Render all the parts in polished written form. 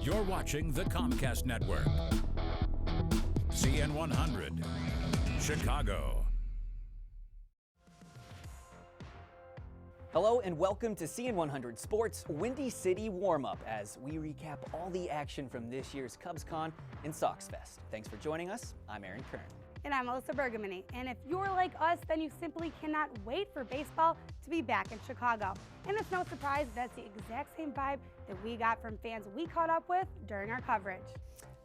You're watching the Comcast Network. CN100, Chicago. Hello and welcome to CN100 Sports Windy City Warm-Up as we recap all the action from this year's CubsCon and Sox Fest. Thanks for joining us. I'm Aaron Kern. And I'm Alyssa Bergamini. And if you're like us, then you simply cannot wait for baseball to be back in Chicago. And it's no surprise that's the exact same vibe that we got from fans we caught up with during our coverage.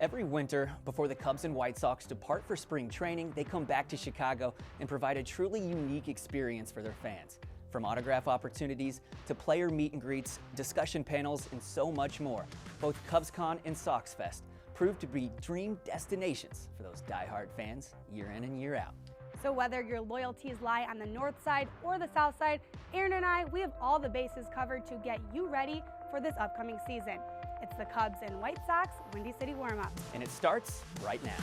Every winter, before the Cubs and White Sox depart for spring training, they come back to Chicago and provide a truly unique experience for their fans. From autograph opportunities to player meet and greets, discussion panels, and so much more, both CubsCon and Sox Fest proved to be dream destinations for those diehard fans year in and year out. So whether your loyalties lie on the north side or the south side, Aaron and I, we have all the bases covered to get you ready for this upcoming season. It's the Cubs and White Sox Windy City Warm-Up. And it starts right now.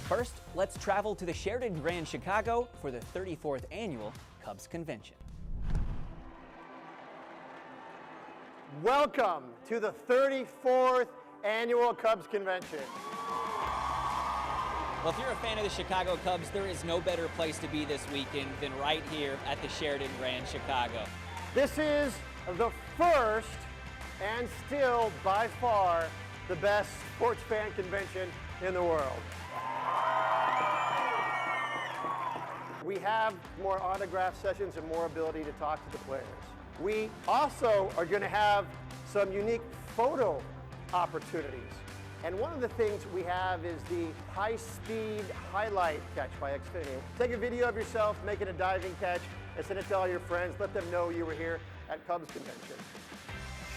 First, let's travel to the Sheraton Grand Chicago for the 34th Annual Cubs Convention. Welcome to the 34th Annual Cubs Convention. Well, if you're a fan of the Chicago Cubs, there is no better place to be this weekend than right here at the Sheraton Grand Chicago. This is the first and still by far the best sports fan convention in the world. We have more autograph sessions and more ability to talk to the players. We also are going to have some unique photo opportunities. And one of the things we have is the high-speed highlight catch by Xfinity. Take a video of yourself making a diving catch and send it to all your friends. Let them know you were here at Cubs Convention.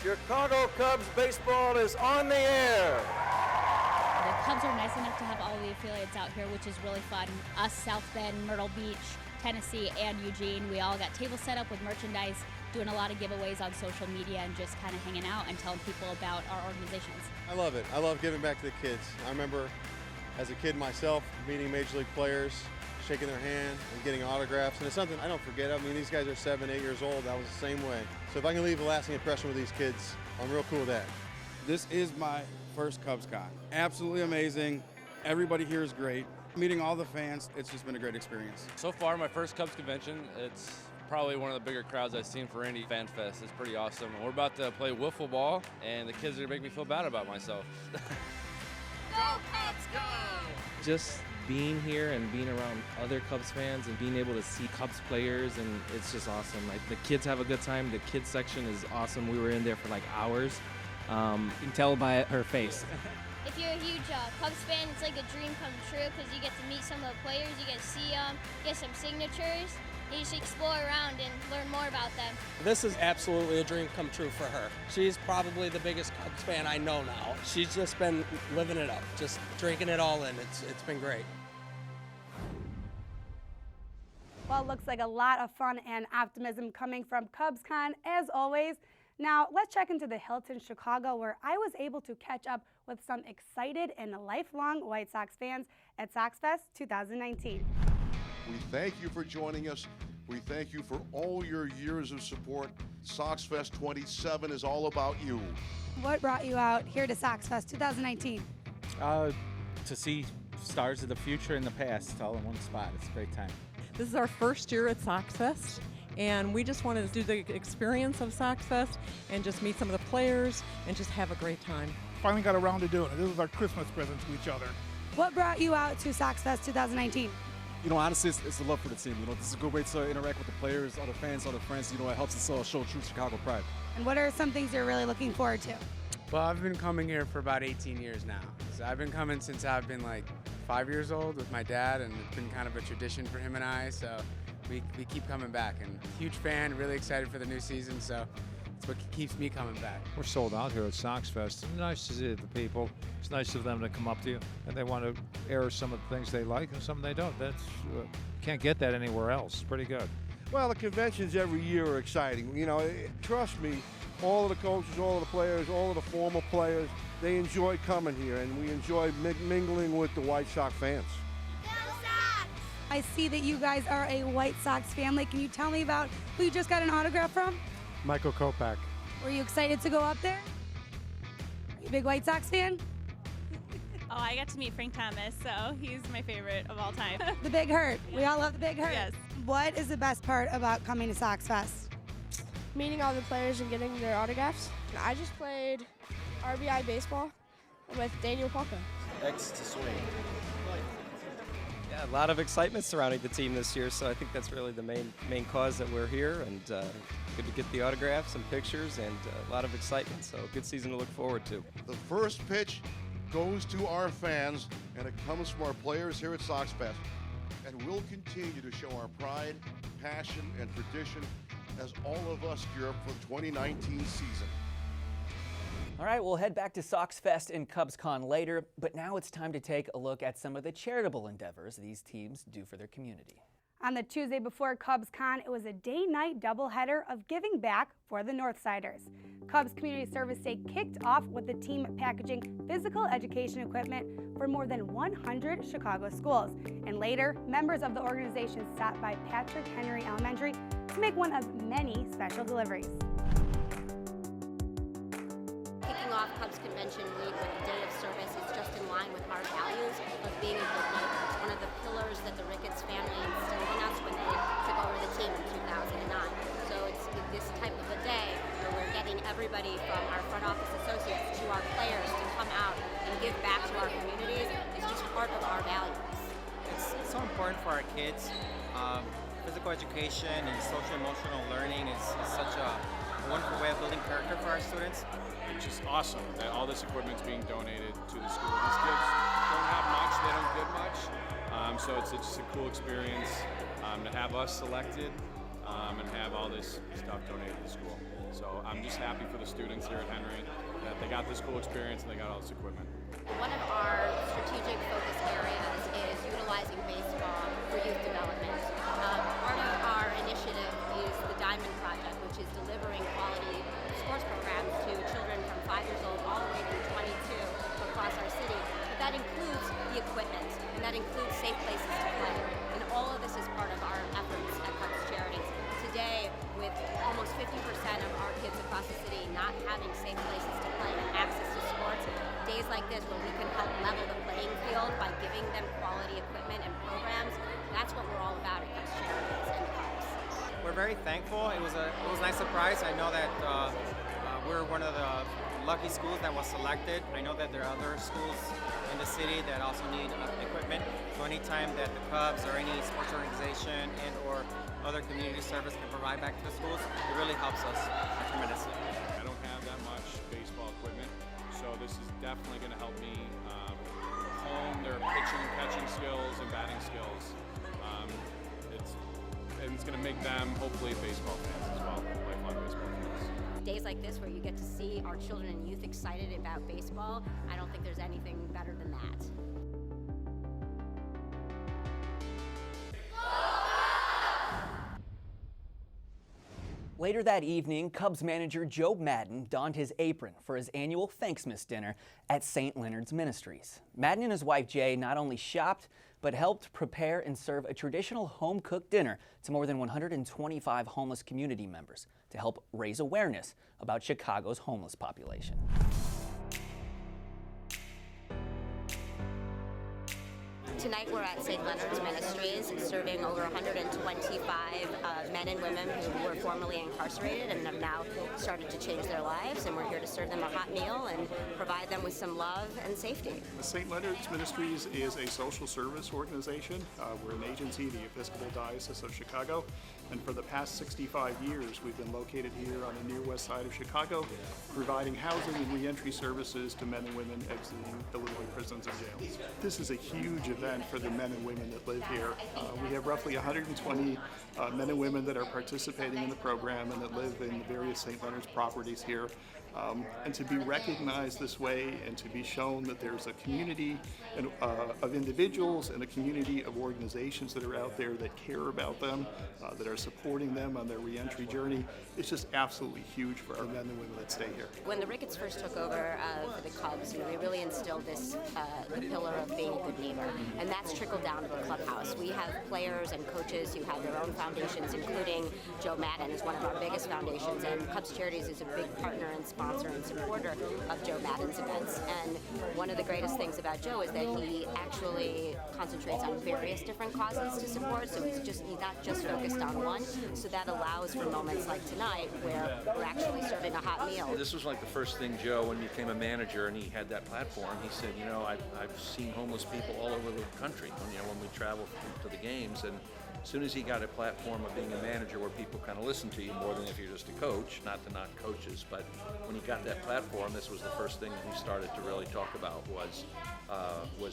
Chicago Cubs baseball is on the air. The Cubs are nice enough to have all the affiliates out here, which is really fun. Us, South Bend, Myrtle Beach, Tennessee, and Eugene, we all got tables set up with merchandise, doing a lot of giveaways on social media and just kind of hanging out and telling people about our organizations. I love it. I love giving back to the kids. I remember as a kid myself meeting Major League players, shaking their hand and getting autographs, and it's something I don't forget. I mean, these guys are 7, 8 years old. I was the same way. So if I can leave a lasting impression with these kids, I'm real cool with that. This is my first CubsCon. Absolutely amazing. Everybody here is great. Meeting all the fans, it's just been a great experience. So far, my first Cubs convention, it's probably one of the bigger crowds I've seen for any fan fest. It's pretty awesome. We're about to play wiffle ball, and the kids are gonna make me feel bad about myself. Go Cubs, go! Just being here and being around other Cubs fans and being able to see Cubs players, and it's just awesome. Like, the kids have a good time. The kids section is awesome. We were in there for like hours. You can tell by her face. If you're a huge Cubs fan, it's like a dream come true because you get to meet some of the players, you get to see them, get some signatures, you just explore around and learn more about them. This is absolutely a dream come true for her. She's probably the biggest Cubs fan I know now. She's just been living it up, just drinking it all in. It's been great. Well, it looks like a lot of fun and optimism coming from CubsCon as always. Now, let's check into the Hilton Chicago, where I was able to catch up with some excited and lifelong White Sox fans at Sox Fest 2019. We thank you for joining us. We thank you for all your years of support. Sox Fest 27 is all about you. What brought you out here to Sox Fest 2019? To see stars of the future and the past all in one spot. It's a great time. This is our first year at Sox Fest, and we just wanted to do the experience of Sox Fest and just meet some of the players and just have a great time. Finally got around to doing it. This was our Christmas present to each other. What brought you out to Sox Fest 2019? You know, honestly, it's the love for the team. You know, this is a good way to interact with the players, other fans, other friends. You know, it helps us show true Chicago pride. And what are some things you're really looking forward to? Well, I've been coming here for about 18 years now. So I've been coming since I've been like 5 years old with my dad, and it's been kind of a tradition for him and I. So we keep coming back, and huge fan, really excited for the new season. So it's what keeps me coming back. We're sold out here at Sox Fest. It's nice to see the people. It's nice of them to come up to you, and they want to air some of the things they like and some they don't. That's can't get that anywhere else. It's pretty good. Well, the conventions every year are exciting. You know, trust me, all of the coaches, all of the players, all of the former players, they enjoy coming here, and we enjoy mingling with the White Sox fans. I see that you guys are a White Sox family. Can you tell me about who you just got an autograph from? Michael Kopech. Were you excited to go up there? You a big White Sox fan? Oh, I got to meet Frank Thomas, so he's my favorite of all time. The Big Hurt. We all love the Big Hurt. Yes. What is the best part about coming to Sox Fest? Meeting all the players and getting their autographs. I just played RBI baseball with Daniel Palka. X to swing. Yeah, a lot of excitement surrounding the team this year, so I think that's really the main cause that we're here, and good to get the autographs and pictures, and a lot of excitement, so good season to look forward to. The first pitch goes to our fans, and it comes from our players here at Sox Fest. And we'll continue to show our pride, passion, and tradition as all of us gear up for the 2019 season. All right, we'll head back to Sox Fest and CubsCon later, but now it's time to take a look at some of the charitable endeavors these teams do for their community. On the Tuesday before CubsCon, it was a day-night doubleheader of giving back for the Northsiders. Cubs Community Service Day kicked off with the team packaging physical education equipment for more than 100 Chicago schools. And later, members of the organization stopped by Patrick Henry Elementary to make one of many special deliveries. Kicking off Cubs Convention Week with a day of service is just in line with our values of being a good neighbor. It's one of the pillars that the Ricketts family instilled in us when they took over the team in 2009. So it's this type of a day where we're getting everybody from our front office associates to our players to come out and give back to our communities. It's just part of our values. It's so important for our kids. Physical education and social emotional learning is such a wonderful way of building character for our students. It's just awesome that all this equipment's being donated to the school. These kids don't have much, they don't get much, so it's just a cool experience to have us selected and have all this stuff donated to the school. So I'm just happy for the students here at Henry that they got this cool experience and they got all this equipment. One of our strategic focus areas is utilizing baseball for youth development. Part of our initiative is the Diamond Project, which is delivering quality sports programs to children from 5 years old all the way through 22 across our city. But that includes the equipment, and that includes safe places to play. And all of this is part of our efforts at Cubs Charities. Today, with almost 50% of our kids across the city not having safe places to play and access to sports, days like this where we can help level the playing field by giving them quality equipment and programs, that's what we're all about at Cubs Charities and Cubs. We're very thankful. It was a nice surprise. I know that we're one of the lucky schools that was selected. I know that there are other schools in the city that also need equipment. So anytime that the Cubs or any sports organization and or other community service can provide back to the schools, it really helps us tremendously. I don't have that much baseball equipment, so this is definitely going to help me hone their pitching and catching skills and batting skills. It's going to make them hopefully baseball fans as well, lifelong baseball fans. Days like this where you get to see our children and youth excited about baseball, I don't think there's anything better than that. Later that evening, Cubs manager Joe Madden donned his apron for his annual Thanksmas dinner at St. Leonard's Ministries. Madden and his wife Jay not only shopped, but helped prepare and serve a traditional home-cooked dinner to more than 125 homeless community members to help raise awareness about Chicago's homeless population. Tonight we're at St. Leonard's Ministries serving over 125 men and women who were formerly incarcerated and have now started to change their lives, and we're here to serve them a hot meal and provide them with some love and safety. The St. Leonard's Ministries is a social service organization. We're an agency, the Episcopal Diocese of Chicago, and for the past 65 years we've been located here on the near west side of Chicago, providing housing and reentry services to men and women exiting Illinois prisons and jails. This is a huge event for the men and women that live here. We have roughly 120 men and women that are participating in the program and that live in the various St. Leonard's properties here. And to be recognized this way and to be shown that there's a community of individuals and a community of organizations that are out there that care about them, that are are supporting them on their reentry journey. It's just absolutely huge for our men and women that stay here. When the Ricketts first took over for the Cubs, they really instilled this the pillar of being a good neighbor, and that's trickled down to the clubhouse. We have players and coaches who have their own foundations, including Joe Madden is one of our biggest foundations, and Cubs Charities is a big partner and sponsor and supporter of Joe Madden's events. And one of the greatest things about Joe is that he actually concentrates on various different causes to support, so he's not just focused on one, so that allows for moments like tonight where we're actually serving a hot meal. This was like the first thing Joe, when he became a manager and he had that platform, he said, I've seen homeless people all over the country when we travel to the games, and as soon as he got a platform of being a manager where people kind of listen to you more than if you're just a coach, not to knock coaches, but when he got that platform, this was the first thing that he started to really talk about was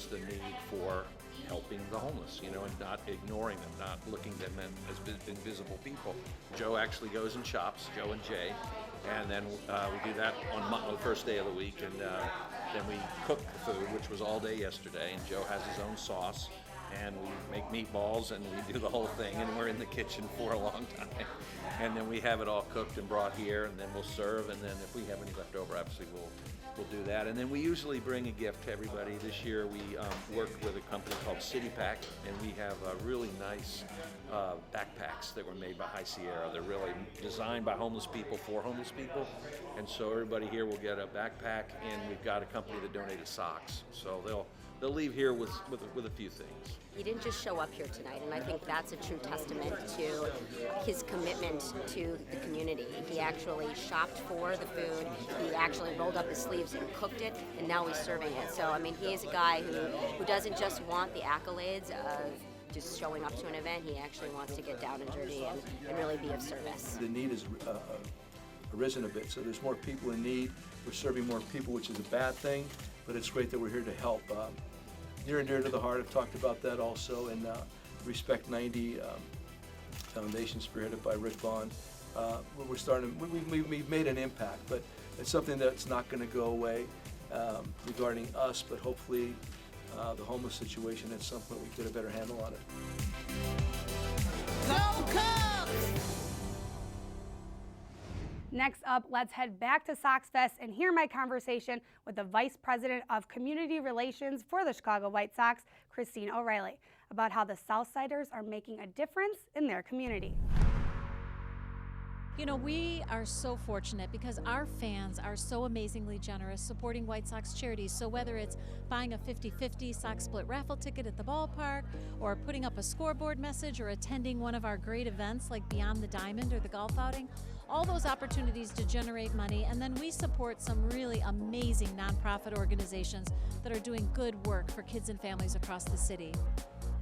the need for helping the homeless, and not ignoring them, not looking at them as invisible people. Joe actually goes and shops, Joe and Jay, and then we do that on the first day of the week, and then we cook the food, which was all day yesterday, and Joe has his own sauce, and we make meatballs, and we do the whole thing, and we're in the kitchen for a long time. And then we have it all cooked and brought here, and then we'll serve, and then if we have any left over, obviously we'll do that. And then we usually bring a gift to everybody. This year we worked with a company called City Pack, and we have really nice backpacks that were made by High Sierra. They're really designed by homeless people for homeless people, and so everybody here will get a backpack, and we've got a company that donated socks. So they'll leave here with a few things. He didn't just show up here tonight, and I think that's a true testament to his commitment to the community. He actually shopped for the food, he actually rolled up his sleeves and cooked it, and now he's serving it. So, he is a guy who doesn't just want the accolades of just showing up to an event. He actually wants to get down and dirty and really be of service. The need has arisen a bit, so there's more people in need. We're serving more people, which is a bad thing, but it's great that we're here to help. Near and dear to the heart, I've talked about that also, and Respect 90 Foundation, spearheaded by Rick Vaughn. We're starting. We've made an impact, but it's something that's not going to go away regarding us. But hopefully, the homeless situation, at some point, we get a better handle on it. Go Cubs! Next up, let's head back to Sox Fest and hear my conversation with the Vice President of Community Relations for the Chicago White Sox, Christine O'Reilly, about how the Southsiders are making a difference in their community. We are so fortunate because our fans are so amazingly generous supporting White Sox charities. So whether it's buying a 50-50 Sox split raffle ticket at the ballpark, or putting up a scoreboard message, or attending one of our great events like Beyond the Diamond or the golf outing, all those opportunities to generate money. And then we support some really amazing nonprofit organizations that are doing good work for kids and families across the city.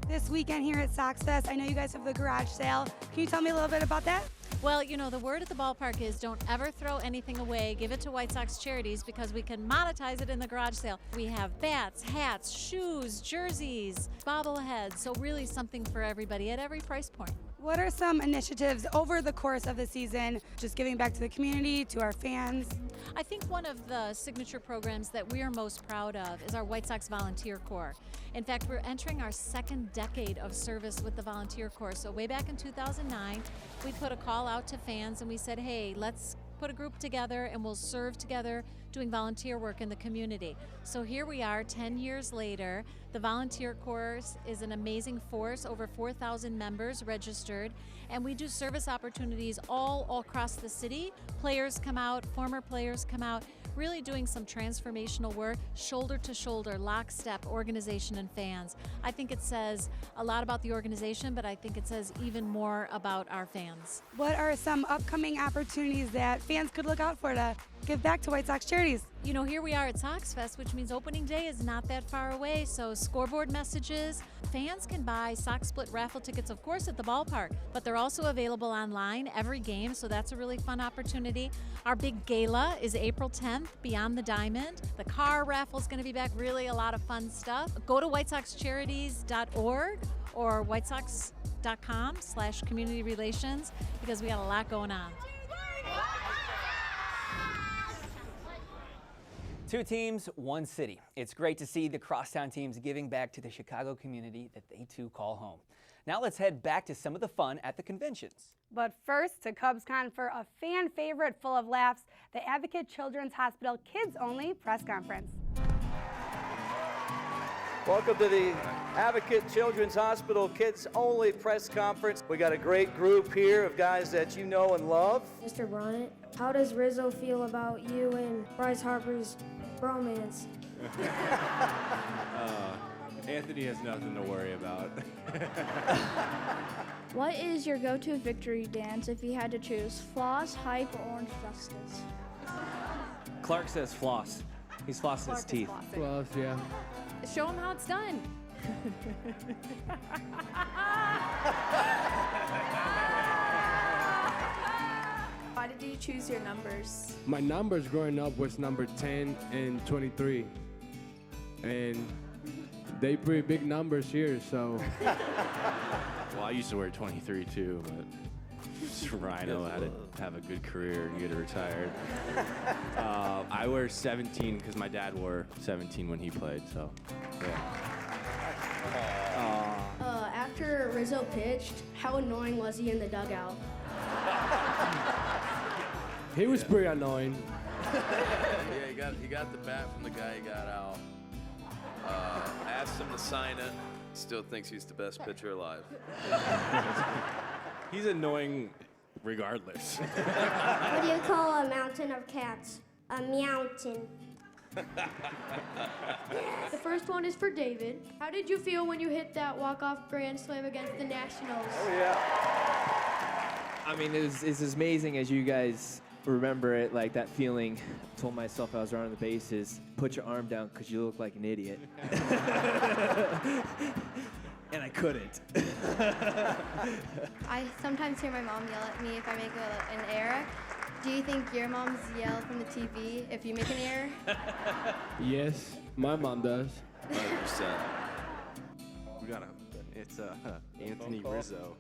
This weekend here at Sox Fest, I know you guys have the garage sale. Can you tell me a little bit about that? Well, the word at the ballpark is don't ever throw anything away. Give it to White Sox charities because we can monetize it in the garage sale. We have bats, hats, shoes, jerseys, bobbleheads, so really something for everybody at every price point. What are some initiatives over the course of the season, just giving back to the community, to our fans? I think one of the signature programs that we are most proud of is our White Sox Volunteer Corps. In fact, we're entering our second decade of service with the Volunteer Corps. So way back in 2009, we put a call out to fans and we said, hey, let's put a group together and we'll serve together doing volunteer work in the community. So here we are 10 years later. The Volunteer Corps is an amazing force, over 4,000 members registered, and we do service opportunities all across the city. Players come out, former players come out, really doing some transformational work, shoulder to shoulder, lockstep, organization and fans. I think it says a lot about the organization, but I think it says even more about our fans. What are some upcoming opportunities that fans could look out for to give back to White Sox charities? Here we are at Sox Fest, which means opening day is not that far away, so scoreboard messages. Fans can buy Sox split raffle tickets, of course, at the ballpark, but they're also available online every game, so that's a really fun opportunity. Our big gala is April 10th, Beyond the Diamond. The car raffle is going to be back, really a lot of fun stuff. Go to whitesoxcharities.org or whitesox.com/community relations because we got a lot going on. Two teams, one city. It's great to see the crosstown teams giving back to the Chicago community that they too call home. Now let's head back to some of the fun at the conventions. But first to CubsCon for a fan favorite full of laughs, the Advocate Children's Hospital Kids Only press conference. Welcome to the Advocate Children's Hospital Kids Only press conference. We got a great group here of guys that you know and love. Mr. Bryant, how does Rizzo feel about you and Bryce Harper's bromance? Anthony has nothing to worry about. What is your go-to victory dance if you had to choose? Floss, hype, or orange justice? Clark says floss. He's flossing his teeth. Floss, yeah. Show him how it's done. Why did you choose your numbers? My numbers growing up was number 10 and 23. And they pretty big numbers here, so. Well, I used to wear 23 too, but Rhino had to have a good career and get retired. I wear 17 because my dad wore 17 when he played, so yeah. After Rizzo pitched, how annoying was he in the dugout? He was pretty annoying. Yeah, he got the bat from the guy he got out. Asked him to sign it. Still thinks he's the best pitcher alive. He's annoying regardless. What do you call a mountain of cats? A mountain. The first one is for David. How did you feel when you hit that walk-off grand slam against the Nationals? Oh, yeah. I mean, it's amazing as you guys remember it, like that feeling. I told myself I was running the bases, put your arm down because you look like an idiot. And I couldn't. I sometimes hear my mom yell at me if I make an error. Do you think your moms yell from the TV if you make an error? Yes, my mom does. 100%. It's Anthony Rizzo.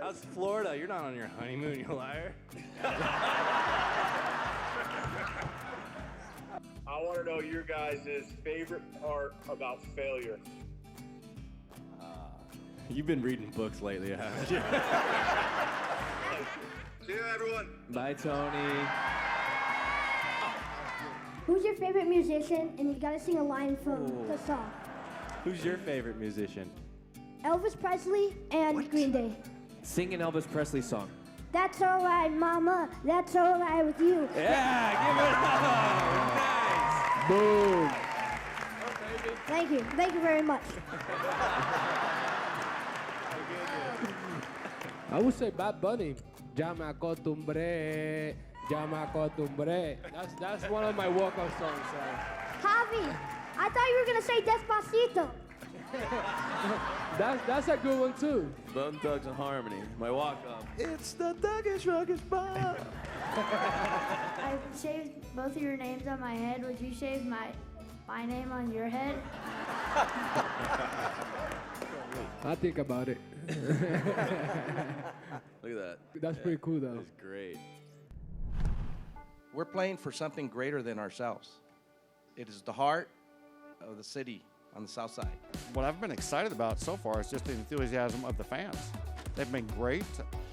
How's Florida? You're not on your honeymoon, you liar. I want to know your guys' favorite part about failure. You've been reading books lately, haven't you? See you, everyone. Bye, Tony. Who's your favorite musician? And you gotta sing a line from the song. Who's your favorite musician? Elvis Presley and Green Day. Sing an Elvis Presley song. That's all right, Mama. That's all right with you. Yeah, give it up. Nice. Boom. Thank you. Thank you very much. I would say Bad Bunny. Ya me acostumbré. Ya me acostumbré. That's one of my walk-up songs. Javi, I thought you were gonna say Despacito. That's a good one too. Bone Thugs and Harmony. My walk-up. It's the Thuggish Ruggish Bar. I shaved both of your names on my head. Would you shave my name on your head? I think about it. Look at that. That's pretty cool, though. That's great. We're playing for something greater than ourselves. It is the heart of the city on the south side. What I've been excited about so far is just the enthusiasm of the fans. They've been great.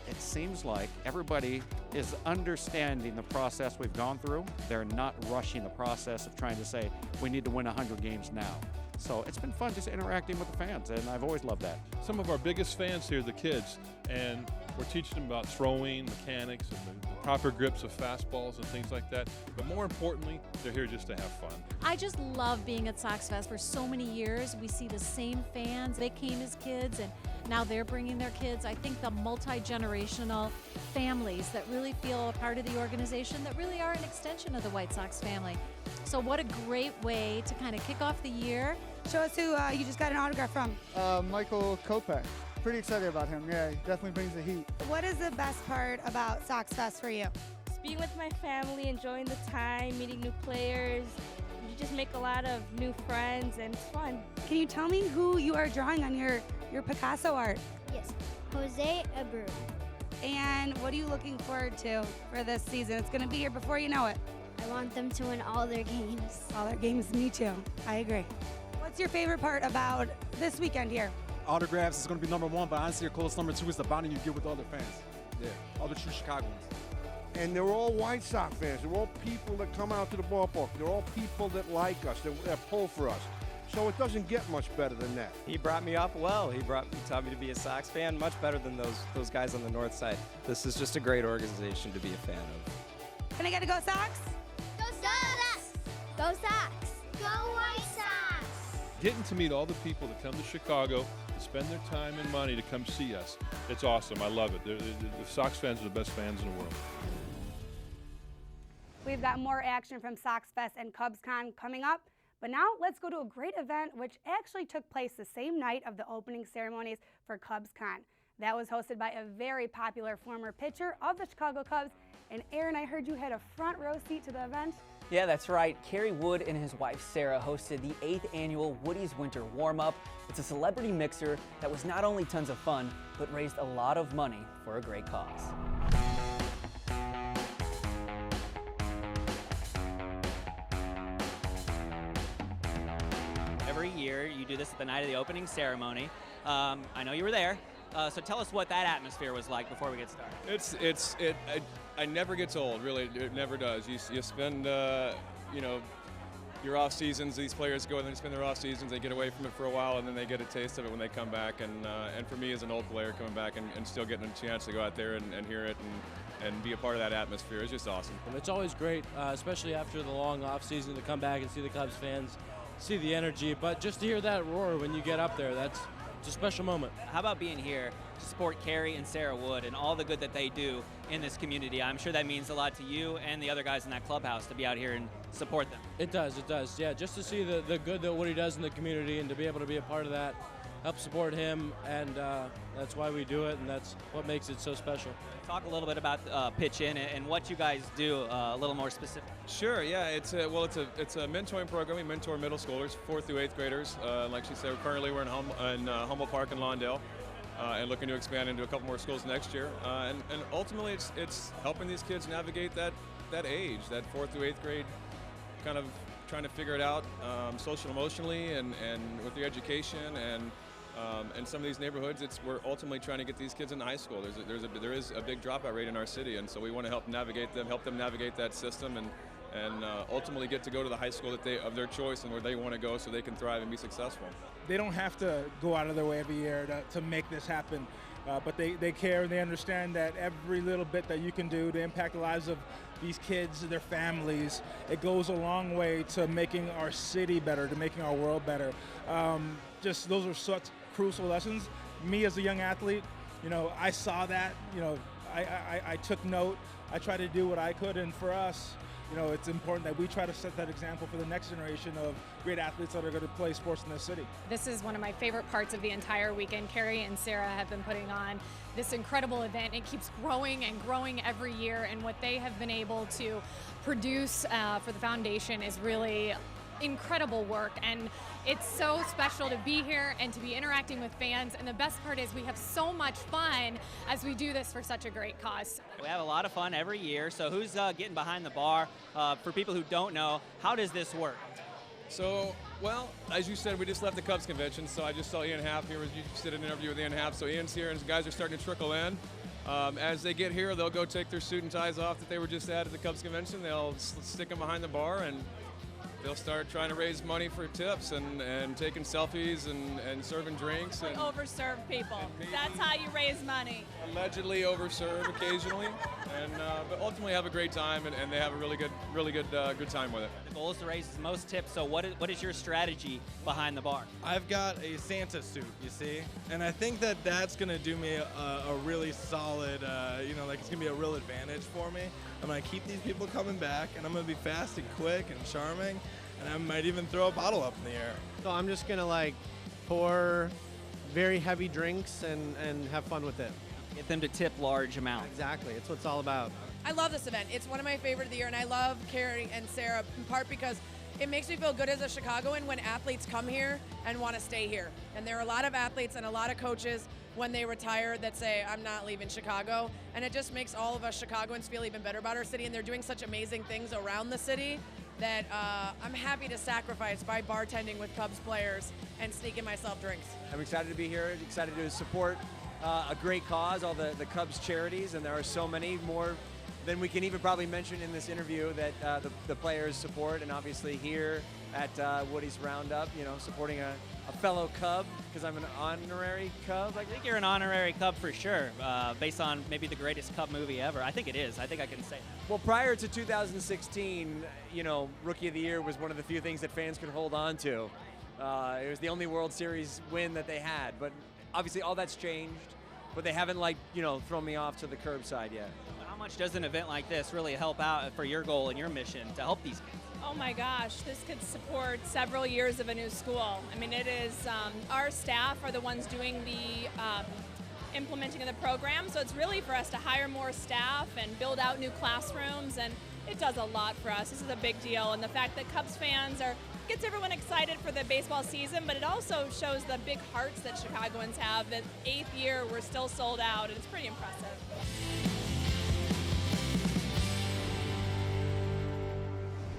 It seems like everybody is understanding the process we've gone through. They're not rushing the process of trying to say, we need to win 100 games now. So it's been fun just interacting with the fans, and I've always loved that. Some of our biggest fans here are the kids, and we're teaching them about throwing, mechanics, and the proper grips of fastballs and things like that. But more importantly, they're here just to have fun. I just love being at Sox Fest for so many years. We see the same fans. They came as kids, and now they're bringing their kids. I think the multi-generational families that really feel a part of the organization that really are an extension of the White Sox family. So what a great way to kind of kick off the year. Show us who you just got an autograph from. Michael Kopech. Pretty excited about him. Yeah, he definitely brings the heat. What is the best part about Sox Fest for you? Just being with my family, enjoying the time, meeting new players. You just make a lot of new friends, and it's fun. Can you tell me who you are drawing on your Picasso art? Yes, Jose Abreu. And what are you looking forward to for this season? It's going to be here before you know it. I I want them to win all their games. All their games, me too. I agree. What's your favorite part about this weekend here? Autographs is going to be number 1, but honestly, a close number 2 is the bonding you get with other fans. Yeah, all the true Chicagoans. And they're all White Sox fans. They're all people that come out to the ballpark. They're all people that like us, that pull for us. So it doesn't get much better than that. He brought me up well. He taught me to be a Sox fan, much better than those guys on the north side. This is just a great organization to be a fan of. Can I get a Go Sox? Go Sox! Go Sox! Go White Sox! Getting to meet all the people that come to Chicago to spend their time and money to come see us, it's awesome. I love it. The Sox fans are the best fans in the world. We've got more action from Sox Fest and CubsCon coming up. But now let's go to a great event which actually took place the same night of the opening ceremonies for CubsCon. That was hosted by a very popular former pitcher of the Chicago Cubs. And Aaron, I heard you had a front row seat to the event. Yeah, that's right. Kerry Wood and his wife Sarah hosted the 8th annual Woody's Winter Warm-Up. It's a celebrity mixer that was not only tons of fun, but raised a lot of money for a great cause. Every year you do this at the night of the opening ceremony. I know you were there, so tell us what that atmosphere was like before we get started. It never gets old, really. It never does. You spend your off seasons. These players go and they spend their off seasons. They get away from it for a while, and then they get a taste of it when they come back. And for me, as an old player coming back and still getting a chance to go out there and hear it and be a part of that atmosphere is just awesome. And it's always great, especially after the long off season, to come back and see the Cubs fans, see the energy. But just to hear that roar when you get up there, it's a special moment. How about being here to support Kerry and Sarah Wood and all the good that they do in this community? I'm sure that means a lot to you and the other guys in that clubhouse to be out here and support them. It does. Yeah, just to see the good that Woody does in the community and to be able to be a part of that, help support him, and that's why we do it, and that's what makes it so special. Talk a little bit about Pitch In and what you guys do a little more specific. Sure, yeah, it's a mentoring program. We mentor middle schoolers, 4th through 8th graders. Like she said, currently we're in Humboldt Park in Lawndale, and looking to expand into a couple more schools next year. And ultimately, it's helping these kids navigate that age, that 4th through 8th grade, kind of trying to figure it out social emotionally and with their education and some of these neighborhoods, we're ultimately trying to get these kids into high school. There is a big dropout rate in our city, and so we want to help them navigate that system, and ultimately get to go to the high school of their choice and where they want to go, so they can thrive and be successful. They don't have to go out of their way every year to make this happen, but they care and they understand that every little bit that you can do to impact the lives of these kids, their families, it goes a long way to making our city better, to making our world better. Just those are such crucial lessons. Me as a young athlete, I saw that, I took note. I tried to do what I could, and for us, it's important that we try to set that example for the next generation of great athletes that are going to play sports in this city. This is one of my favorite parts of the entire weekend. Kerry and Sarah have been putting on this incredible event. It keeps growing and growing every year, and what they have been able to produce for the foundation is really incredible work, and it's so special to be here and to be interacting with fans, and the best part is we have so much fun as we do this for such a great cause. We have a lot of fun every year, so who's getting behind the bar? For people who don't know, how does this work? So, well, as you said, we just left the Cubs convention, so I just saw Ian Happ here. You just did an interview with Ian Happ, so Ian's here, and the guys are starting to trickle in. As they get here, they'll go take their suit and ties off that they were just at the Cubs convention. They'll stick them behind the bar, and they'll start trying to raise money for tips and taking selfies and serving drinks. And Overserve people. That's how you raise money. Allegedly overserve occasionally, but ultimately have a great time, and they have a really good time with it. The goal is to raise the most tips, so what is your strategy behind the bar? I've got a Santa suit, you see, and I think that's going to do me a really solid, it's going to be a real advantage for me. I'm going to keep these people coming back, and I'm going to be fast and quick and charming, and I might even throw a bottle up in the air. So I'm just going to pour very heavy drinks and have fun with it. Get them to tip large amounts. Exactly, it's what it's all about. I love this event. It's one of my favorite of the year, and I love Kerry and Sarah in part because it makes me feel good as a Chicagoan when athletes come here and want to stay here. And there are a lot of athletes and a lot of coaches when they retire that say, I'm not leaving Chicago. And it just makes all of us Chicagoans feel even better about our city. And they're doing such amazing things around the city that I'm happy to sacrifice by bartending with Cubs players and sneaking myself drinks. I'm excited to be here, excited to support a great cause, all the Cubs charities, and there are so many more than we can even probably mention in this interview that the players support, and obviously here at Woody's Roundup, you know, supporting a fellow Cub, because I'm an honorary Cub. I think you're an honorary Cub for sure, based on maybe the greatest Cub movie ever. I think it is. I think I can say that. Well, prior to 2016, you know, Rookie of the Year was one of the few things that fans could hold on to. It was the only World Series win that they had, but obviously all that's changed, but they haven't, like, you know, thrown me off to the curbside yet. How much does an event like this really help out for your goal and your mission to help these kids? Oh my gosh, this could support several years of a new school. I mean, it is, our staff are the ones doing the implementing of the program, so it's really for us to hire more staff and build out new classrooms, and it does a lot for us. This is a big deal, and the fact that Cubs fans gets everyone excited for the baseball season, but it also shows the big hearts that Chicagoans have. That 8th year, we're still sold out, and it's pretty impressive.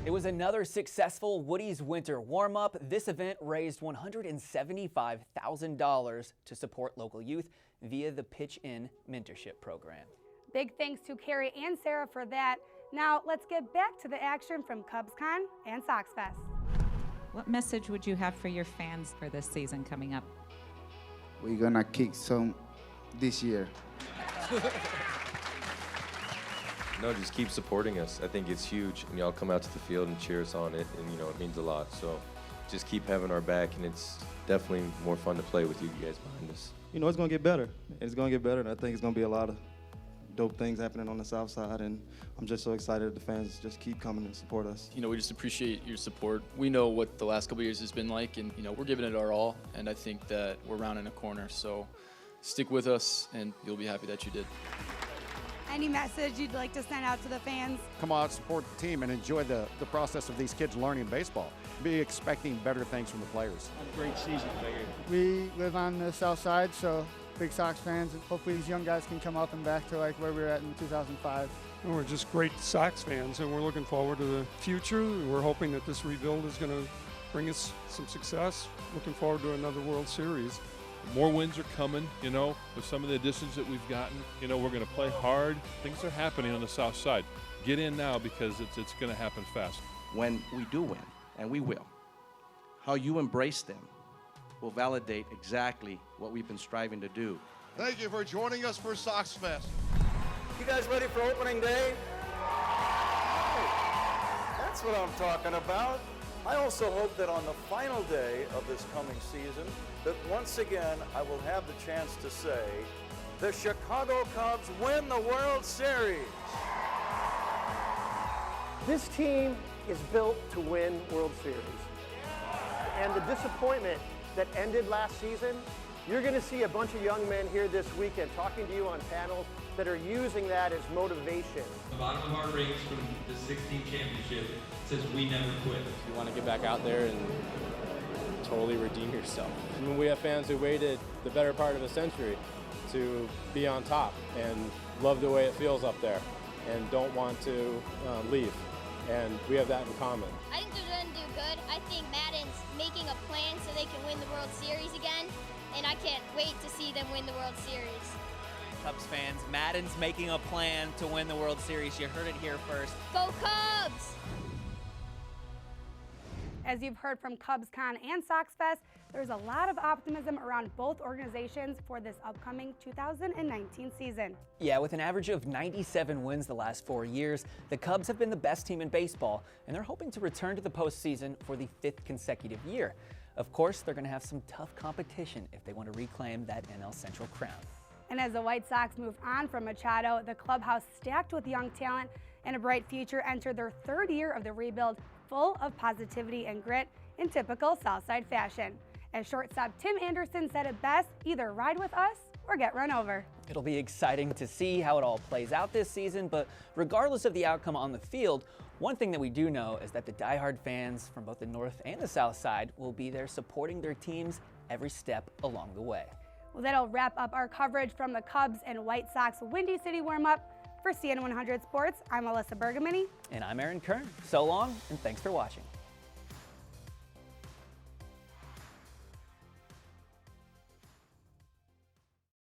It was another successful Woody's Winter Warm-Up. This event raised $175,000 to support local youth via the Pitch In Mentorship Program. Big thanks to Carrie and Sarah for that. Now let's get back to the action from CubsCon and Sox Fest. What message would you have for your fans for this season coming up? We're gonna kick some this year. No, just keep supporting us. I think it's huge, and y'all come out to the field and cheer us on it, and you know, it means a lot. So just keep having our back, and it's definitely more fun to play with you guys behind us. You know, it's gonna get better. It's gonna get better, and I think it's gonna be a lot of dope things happening on the south side, and I'm just so excited the fans just keep coming and support us. You know, we just appreciate your support. We know what the last couple of years has been like, and you know, we're giving it our all, and I think that we're rounding a corner. So stick with us, and you'll be happy that you did. Any message you'd like to send out to the fans? Come out, support the team, and enjoy the process of these kids learning baseball. Be expecting better things from the players. Great season. We live on the south side, so big Sox fans, and hopefully these young guys can come up and back to like where we were at in 2005. And we're just great Sox fans, and we're looking forward to the future. We're hoping that this rebuild is going to bring us some success. Looking forward to another World Series. More wins are coming, you know, with some of the additions that we've gotten. You know, we're going to play hard. Things are happening on the south side. Get in now because it's going to happen fast. When we do win, and we will, how you embrace them will validate exactly what we've been striving to do. Thank you for joining us for Sox Fest. You guys ready for opening day? That's what I'm talking about. I also hope that on the final day of this coming season, that once again I will have the chance to say, the Chicago Cubs win the World Series. This team is built to win World Series. And the disappointment that ended last season, you're going to see a bunch of young men here this weekend talking to you on panels that are using that as motivation. The bottom of our ranks from the 16 championship says we never quit. You want to get back out there and totally redeem yourself. I mean, we have fans who waited the better part of a century to be on top and love the way it feels up there and don't want to leave. And we have that in common. I think they're going to do good. I think Madden's making a plan so they can win the World Series again, and I can't wait to see them win the World Series. Cubs fans, Madden's making a plan to win the World Series. You heard it here first. Go Cubs! As you've heard from CubsCon and Sox Fest, there's a lot of optimism around both organizations for this upcoming 2019 season. Yeah, with an average of 97 wins the last 4 years, the Cubs have been the best team in baseball, and they're hoping to return to the postseason for the 5th consecutive year. Of course, they're going to have some tough competition if they want to reclaim that NL Central crown. And as the White Sox move on from Machado, the clubhouse stacked with young talent and a bright future enter their 3rd year of the rebuild, full of positivity and grit in typical Southside fashion. As shortstop Tim Anderson said it best, either ride with us or get run over. It'll be exciting to see how it all plays out this season, but regardless of the outcome on the field, one thing that we do know is that the diehard fans from both the North and the South Side will be there supporting their teams every step along the way. Well, that'll wrap up our coverage from the Cubs and White Sox Windy City warm-up. For CN100 Sports, I'm Alyssa Bergamini. And I'm Aaron Kern. So long, and thanks for watching.